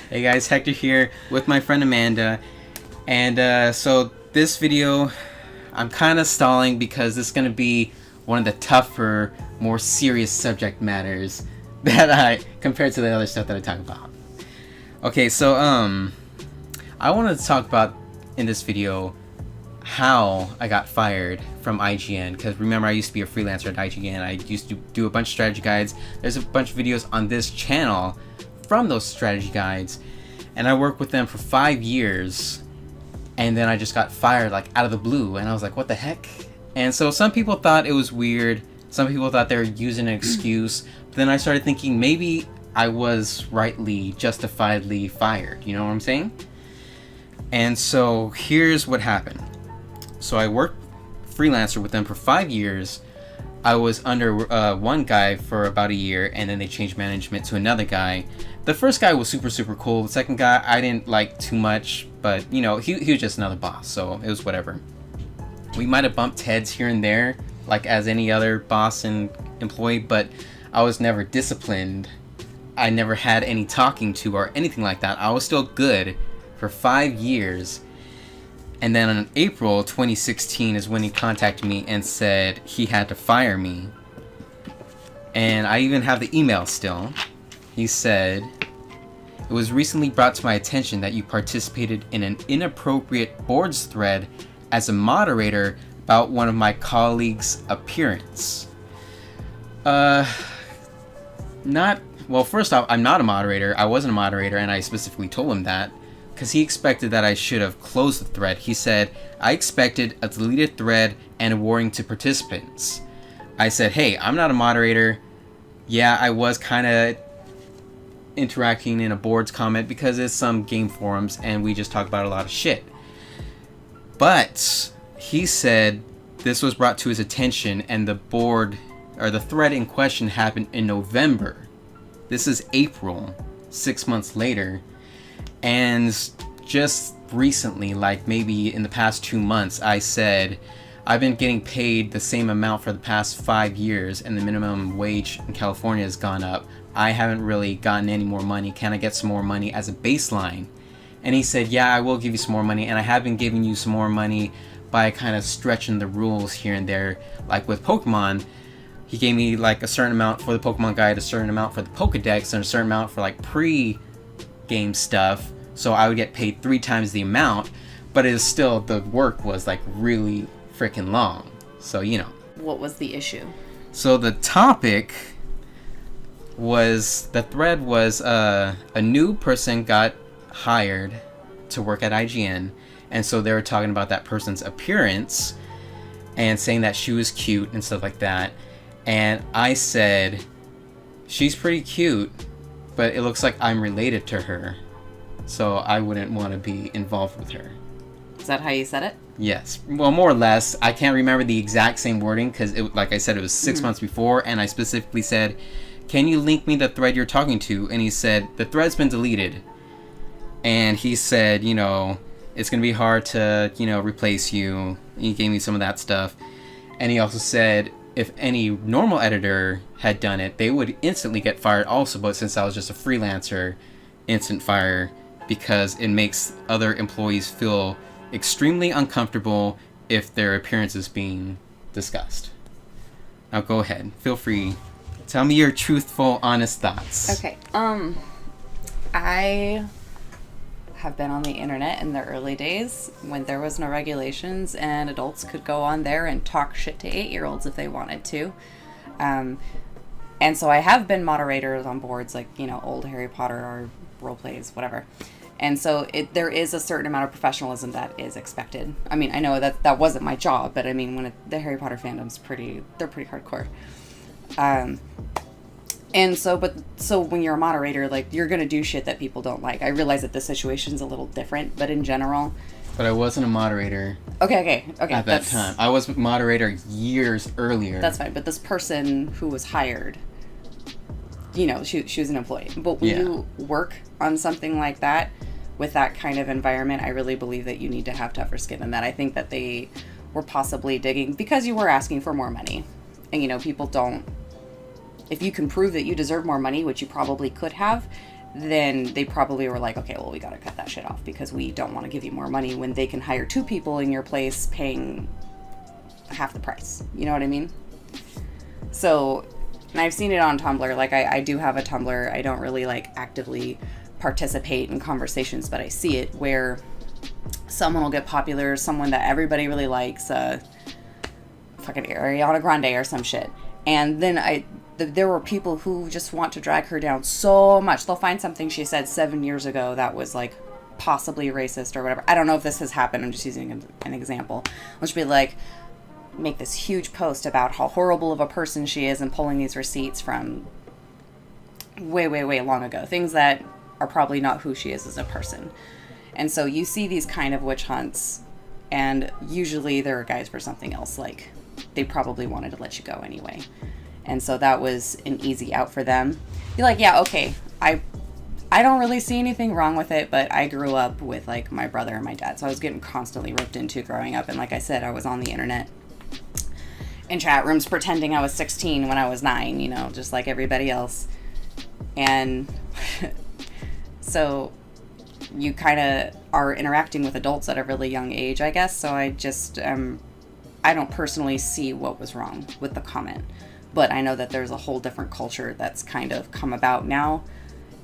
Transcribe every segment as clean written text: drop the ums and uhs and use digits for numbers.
Hey guys, Hector here with my friend Amanda, and so this video I'm kind of stalling because this is going to be one of the tougher, more serious subject matters that I compared to the other stuff that I talk about. Okay, so I wanted to talk about in this video how I got fired from IGN, because remember I used to be a freelancer at IGN. I used to do a bunch of strategy guides. There's a bunch of videos on this channel from those strategy guides, and I worked with them for 5 years, and then I just got fired like out of the blue, and I was like, what the heck? And so some people thought it was weird, some people thought they were using an excuse, but then I started thinking maybe I was rightly, justifiably fired, you know what I'm saying? And so here's what happened. So I worked freelancer with them for 5 years. I was under one guy for about a year, and then they changed management to another guy. The first guy was super cool. The second guy I didn't like too much, but you know, he was just another boss, so it was whatever. We might have bumped heads here and there, like as any other boss and employee, but I was never disciplined. I never had any talking to or anything like that. I was still good for 5 years. And then in April 2016 is when he contacted me and said he had to fire me. And I even have the email still. He said, "It was recently brought to my attention that you participated in an inappropriate boards thread as a moderator about one of my colleagues' appearance." Well, first off, I'm not a moderator. I wasn't a moderator, and I specifically told him that, because he expected that I should have closed the thread. He said, "I expected a deleted thread and a warning to participants." I said, "Hey, I'm not a moderator. Yeah, I was kind of interacting in a boards comment because it's some game forums and we just talk about a lot of shit." But he said this was brought to his attention and the board, or the thread in question, happened in November. This is April, 6 months later. And just recently, like maybe in the past 2 months, I said, I've been getting paid the same amount for the past 5 years, and the minimum wage in California has gone up. I haven't really gotten any more money. Can I get some more money as a baseline? And he said, yeah, I will give you some more money, and I have been giving you some more money by kind of stretching the rules here and there. Like with Pokemon, he gave me like a certain amount for the Pokemon guide, a certain amount for the Pokedex, and a certain amount for like pre-game stuff. So I would get paid 3 times the amount, but it is still, the work was like really freaking long. So, you know. What was the issue? So the topic was, the thread was a new person got hired to work at IGN, and so they were talking about that person's appearance and saying that she was cute and stuff like that. And I said, she's pretty cute, but it looks like I'm related to her, so I wouldn't want to be involved with her. Is that how you said it? Yes. Well, more or less. I can't remember the exact same wording because, like I said, it was 6 months before, and I specifically said, can you link me the thread you're talking to? And he said, the thread's been deleted. And he said, you know, it's going to be hard to, you know, replace you. He gave me some of that stuff. And he also said, if any normal editor had done it, they would instantly get fired also. But since I was just a freelancer, instant fire, because it makes other employees feel extremely uncomfortable if their appearance is being discussed. Now go ahead. Feel free. Tell me your truthful, honest thoughts. Okay. I have been on the internet in the early days when there was no regulations and adults could go on there and talk shit to 8-year-olds if they wanted to. And so I have been moderators on boards like, you know, old Harry Potter or role plays, whatever. And so there is a certain amount of professionalism that is expected. I mean, I know that wasn't my job, but I mean, when the Harry Potter fandom's they're pretty hardcore. And so when you're a moderator, like, you're going to do shit that people don't like. I realize that the situation's a little different, but in general. But I wasn't a moderator. Okay. At that time. I was a moderator years earlier. That's fine. But this person who was hired, you know, she was an employee. But when you work on something like that, with that kind of environment, I really believe that you need to have tougher skin, and that I think that they were possibly digging because you were asking for more money. And, you know, people don't, if you can prove that you deserve more money, which you probably could have, then they probably were like, okay, well, we got to cut that shit off because we don't want to give you more money when they can hire 2 people in your place paying half the price. You know what I mean? So, and I've seen it on Tumblr. Like, I do have a Tumblr. I don't really, like, actively participate in conversations, but I see it where someone will get popular, someone that everybody really likes, fucking Ariana Grande or some shit. And then there were people who just want to drag her down so much. They'll find something she said 7 years ago that was, like, possibly racist or whatever. I don't know if this has happened. I'm just using an example. Which would be like, make this huge post about how horrible of a person she is and pulling these receipts from way, way, way long ago. Things that are probably not who she is as a person. And so you see these kind of witch hunts, and usually there are guys for something else. Like, they probably wanted to let you go anyway. And so that was an easy out for them. You're like, yeah, okay, I don't really see anything wrong with it, but I grew up with, like, my brother and my dad, so I was getting constantly ripped into growing up. And like I said, I was on the internet in chat rooms pretending I was 16 when I was 9, you know, just like everybody else. And so you kind of are interacting with adults at a really young age, I guess. So I just, I don't personally see what was wrong with the comment, but I know that there's a whole different culture that's kind of come about now.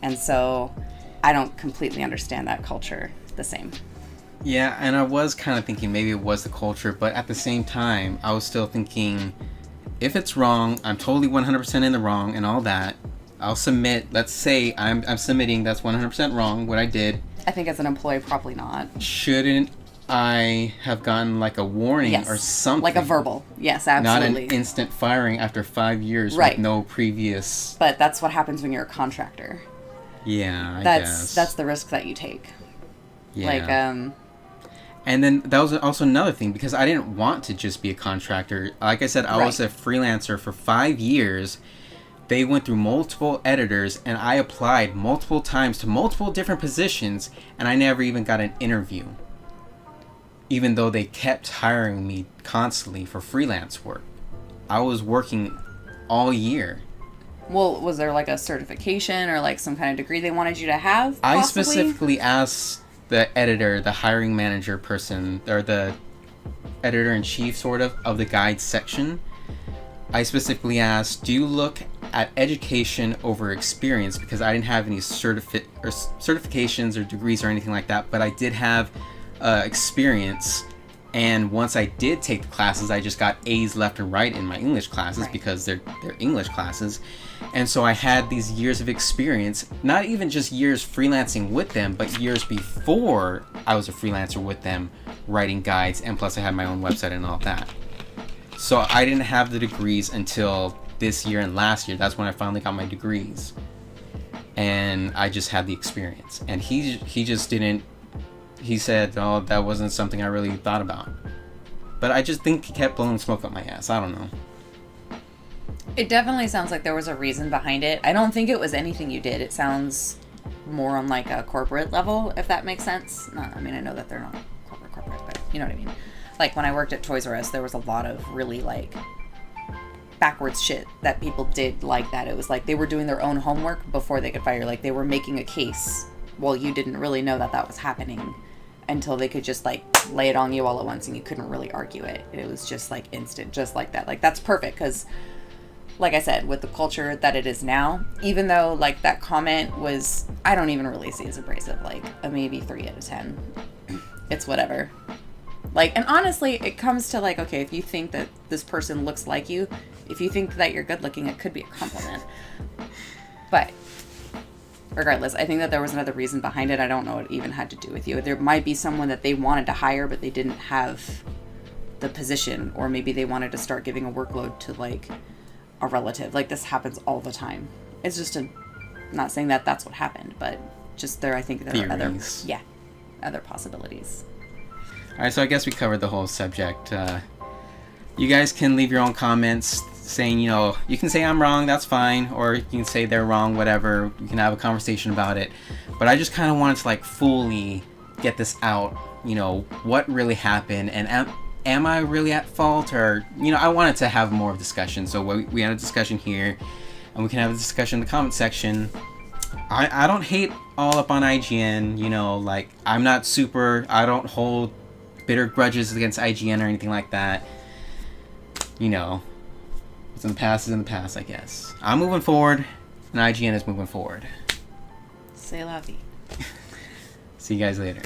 And so I don't completely understand that culture the same. Yeah, and I was kind of thinking maybe it was the culture, but at the same time, I was still thinking, if it's wrong, I'm totally 100% in the wrong and all that. I'll submit. Let's say I'm submitting that's 100% wrong, what I did. I think as an employee, probably not. Shouldn't I have gotten like a warning or something? Like a verbal. Yes, absolutely. Not an instant firing after 5 years right. with no previous... But that's what happens when you're a contractor. Yeah, I guess. That's the risk that you take. Yeah. Like, And then that was also another thing, because I didn't want to just be a contractor. Like I said, I was a freelancer for 5 years. They went through multiple editors, and I applied multiple times to multiple different positions, and I never even got an interview. Even though they kept hiring me constantly for freelance work. I was working all year. Well, was there like a certification or like some kind of degree they wanted you to have, possibly? I specifically asked the editor, the hiring manager person, or the editor-in-chief sort of the guide section. I specifically asked, do you look at education over experience? Because I didn't have any certifications or degrees or anything like that, but I did have experience. And once I did take the classes, I just got A's left and right in my English classes because they're English classes. And so I had these years of experience, not even just years freelancing with them, but years before I was a freelancer with them, writing guides, and plus I had my own website and all that. So I didn't have the degrees until this year and last year. That's when I finally got my degrees. And I just had the experience. And he just didn't, he said, oh, that wasn't something I really thought about. But I just think he kept blowing smoke up my ass. I don't know. It definitely sounds like there was a reason behind it. I don't think it was anything you did. It sounds more on like a corporate level, if that makes sense. I mean, I know that they're not corporate, but you know what I mean. Like when I worked at Toys R Us, there was a lot of really like backwards shit that people did like that. It was like they were doing their own homework before they could fire. Like they were making a case while you didn't really know that was happening until they could just like lay it on you all at once and you couldn't really argue it. It was just like instant, just like that. Like that's perfect because like I said, with the culture that it is now, even though like that comment was, I don't even really see as abrasive, like a maybe 3 out of 10. It's whatever. Like, and honestly, it comes to like, okay, if you think that this person looks like you, if you think that you're good looking, it could be a compliment. But regardless, I think that there was another reason behind it. I don't know what it even had to do with you. There might be someone that they wanted to hire, but they didn't have the position, or maybe they wanted to start giving a workload to like a relative. Like this happens all the time. It's just not saying that that's what happened, but just there, I think there theories. are other possibilities. All right, so I guess we covered the whole subject. You guys can leave your own comments saying, you know, you can say I'm wrong, that's fine, or you can say they're wrong, whatever. We can have a conversation about it. But I just kind of wanted to like fully get this out, you know, what really happened, and am I really at fault, or, you know, I wanted to have more of a discussion. So we had a discussion here, and we can have a discussion in the comment section. I don't hate all up on IGN. You know, like I don't hold bitter grudges against IGN or anything like that. You know, what's in the past is in the past, I guess. I'm moving forward, and IGN is moving forward. C'est la vie. See you guys later.